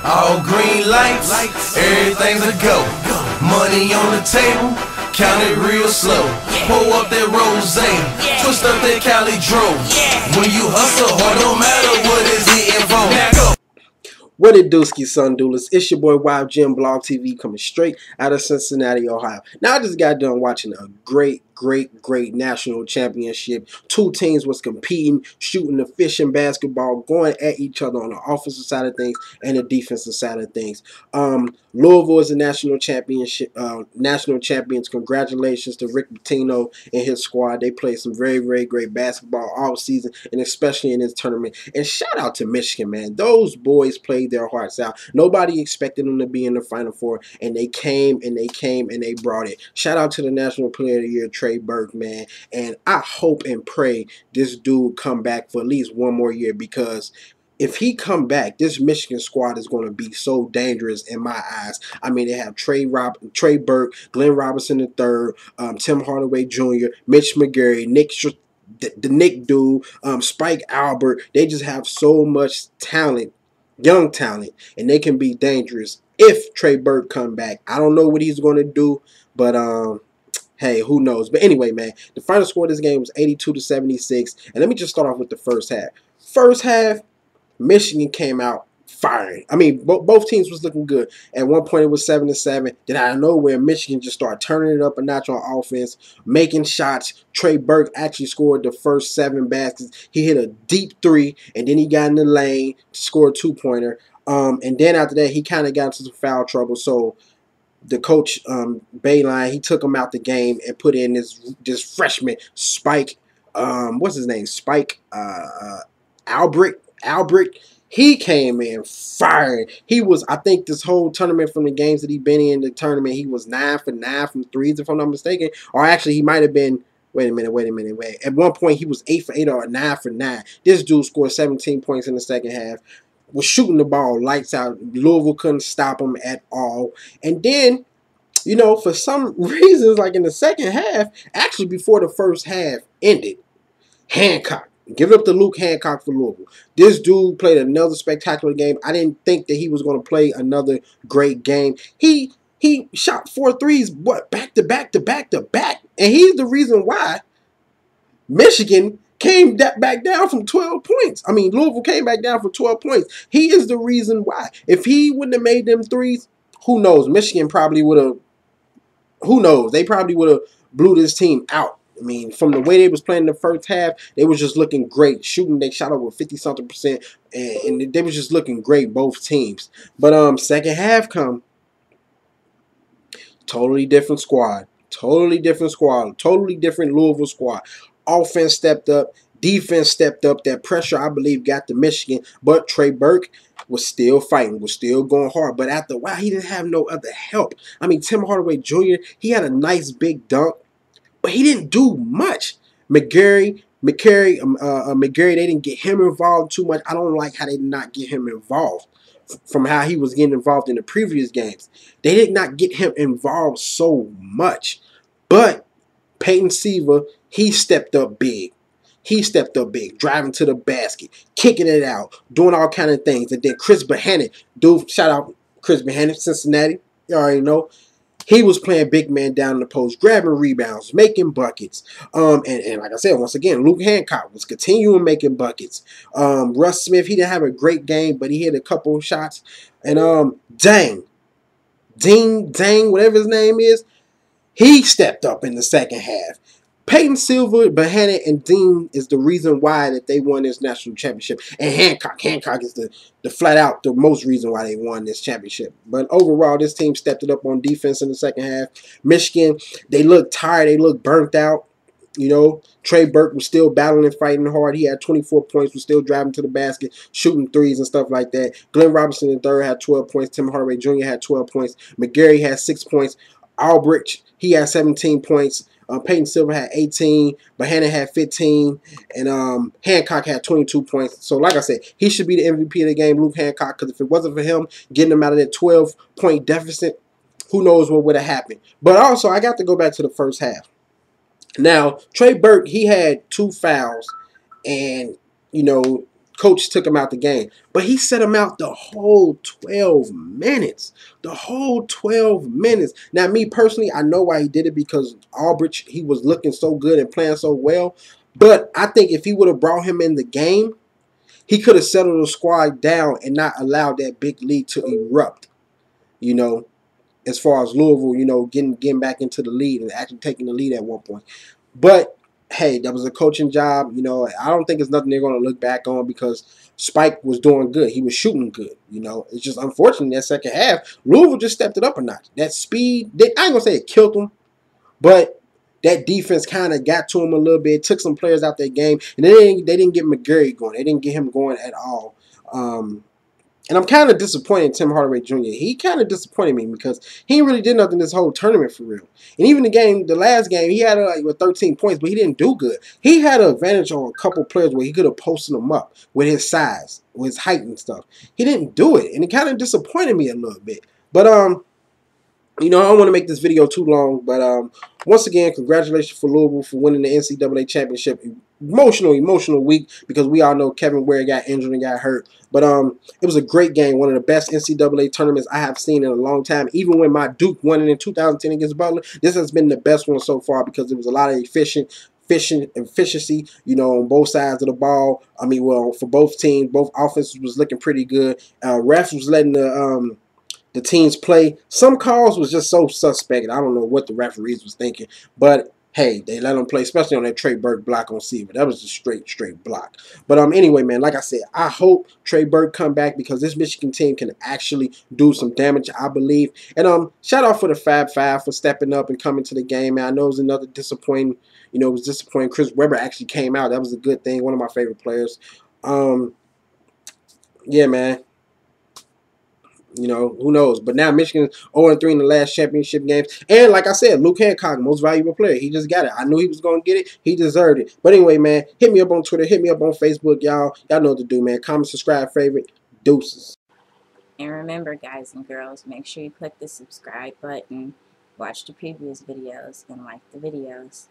All green lights, everything's a go. Money on the table, count it real slow. Pull up that rosé, twist up that Cali Dro. When you hustle hard, no matter what is hitting for. Now go. What it do, ski son doolers? It's your boy YfgmBlogTv coming straight out of Cincinnati, Ohio. Now I just got done watching a great national championship. Two teams was competing, shooting the fishing basketball, going at each other on the offensive side of things and the defensive side of things. Louisville is a national championship, national champions. Congratulations to Rick Pitino and his squad. They played some very great basketball all season, and especially in this tournament. And shout out to Michigan, man. Those boys played their hearts out. Nobody expected them to be in the Final Four, and they came and they brought it. Shout out to the National Player of the Year, Trey Burke, man. And I hope and pray this dude come back for at least one more year, because if he come back, this Michigan squad is going to be so dangerous in my eyes. I mean, they have Trey Burke, Glenn Robinson III, Tim Hardaway Jr., Mitch McGarry, the Nick dude, Spike Albert. They just have so much talent, young talent, and they can be dangerous if Trey Burke come back. I don't know what he's going to do, but hey, who knows? But anyway, man, the final score of this game was 82-76. And let me just start off with the first half. First half, Michigan came out firing. I mean, both teams was looking good. At one point, it was 7-7. Then out of nowhere, Michigan just started turning it up a notch on offense, making shots. Trey Burke actually scored the first 7 baskets. He hit a deep 3, and then he got in the lane to score a 2-pointer. And then after that, he kind of got into some foul trouble. So the coach, Bayline, he took him out the game and put in this freshman, Spike, what's his name? Spike Albert. He came in firing. He was, I think, this whole tournament, from the games that he'd been in the tournament, he was 9 for 9 from threes, if I'm not mistaken. Or actually, he might have been, wait a minute. At one point, he was 8 for 8 or 9 for 9. This dude scored 17 points in the second half. Was shooting the ball lights out. Louisville couldn't stop him at all. And then, you know, for some reasons, like in the second half, actually before the first half ended, Hancock. Give it up to Luke Hancock for Louisville. This dude played another spectacular game. I didn't think that he was going to play another great game. He shot 4 threes, what, back to back. And he's the reason why Michigan came back down from 12 points. I mean, Louisville came back down from 12 points. He is the reason why. If he wouldn't have made them threes, who knows? Michigan probably would have, who knows? They probably would have blew this team out. I mean, from the way they was playing in the first half, they was just looking great. Shooting, they shot over 50-something%, and they was just looking great, both teams. But second half come, totally different squad. Totally different Louisville squad. Offense stepped up. Defense stepped up. That pressure, I believe, got to Michigan. But Trey Burke was still fighting, was still going hard. But after a while, he didn't have no other help. I mean, Tim Hardaway Jr., he had a nice big dunk, but he didn't do much. McGarry, they didn't get him involved too much. I don't like how they did not get him involved from how he was getting involved in the previous games. They did not get him involved so much. But Peyton Seaver, he stepped up big. Driving to the basket, kicking it out, doing all kind of things. And then Chris Bohannon, dude, shout out Chris Bohannon, Cincinnati. You already know. He was playing big man down in the post, grabbing rebounds, making buckets. And like I said, once again, Luke Hancock was continuing making buckets. Russ Smith, he didn't have a great game, but he hit a couple of shots. And Dang, whatever his name is, he stepped up in the second half. Peyton Silver, Bohannon, and Dean is the reason why that they won this national championship. And Hancock is the flat out the most reason why they won this championship. But overall, this team stepped it up on defense in the second half. Michigan, they looked tired. They looked burnt out. You know, Trey Burke was still battling and fighting hard. He had 24 points, was still driving to the basket, shooting threes and stuff like that. Glenn Robinson III had 12 points. Tim Hardaway Jr. had 12 points. McGarry had 6 points. Albrecht, he had 17 points. Peyton Silver had 18, Bohannon had 15, and Hancock had 22 points. So, like I said, he should be the MVP of the game, Luke Hancock, because if it wasn't for him getting him out of that 12-point deficit, who knows what would have happened. But also, I got to go back to the first half. Now, Trey Burke, he had 2 fouls, and, you know, coach took him out the game. But he set him out the whole 12 minutes. The whole 12 minutes. Now, me personally, I know why he did it, because Albridge, he was looking so good and playing so well. But I think if he would have brought him in the game, he could have settled the squad down and not allowed that big lead to erupt, you know, as far as Louisville, you know, getting back into the lead and actually taking the lead at one point. But hey, that was a coaching job. You know, I don't think it's nothing they're going to look back on, because Spike was doing good. He was shooting good. You know, it's just unfortunate that second half, Louisville just stepped it up a notch. That speed, I ain't going to say it killed them, but that defense kind of got to him a little bit, took some players out their game, and they didn't get McGarry going. They didn't get him going at all. And I'm kind of disappointed in Tim Hardaway Jr. He kind of disappointed me, because he really did nothing this whole tournament for real. And even the last game, he had like 13 points, but he didn't do good. He had an advantage on a couple players where he could have posted them up with his size, with his height and stuff. He didn't do it, and it kind of disappointed me a little bit. But you know, I don't want to make this video too long, but once again, congratulations for Louisville for winning the NCAA championship. Emotional week, because we all know Kevin Ware got injured and got hurt. But it was a great game, one of the best NCAA tournaments I have seen in a long time. Even when my Duke won it in 2010 against Butler, this has been the best one so far, because it was a lot of efficiency, you know, on both sides of the ball. I mean, well, for both teams, both offenses was looking pretty good. Refs was letting the teams play. Some calls was just so suspect. I don't know what the referees was thinking, but hey, they let them play, especially on that Trey Burke block on Seaver. That was a straight block. But anyway, man, like I said, I hope Trey Burke come back, because this Michigan team can actually do some damage, I believe. And shout out for the Fab Five for stepping up and coming to the game, man. I know it was another disappointing, you know, it was disappointing. Chris Webber actually came out. That was a good thing. One of my favorite players. Yeah, man. You know, who knows? But now Michigan's 0-3 in the last championship games. And like I said, Luke Hancock, most valuable player. He just got it. I knew he was going to get it. He deserved it. But anyway, man, hit me up on Twitter. Hit me up on Facebook, y'all. Y'all know what to do, man. Comment, subscribe, favorite. Deuces. And remember, guys and girls, make sure you click the subscribe button, watch the previous videos, and like the videos.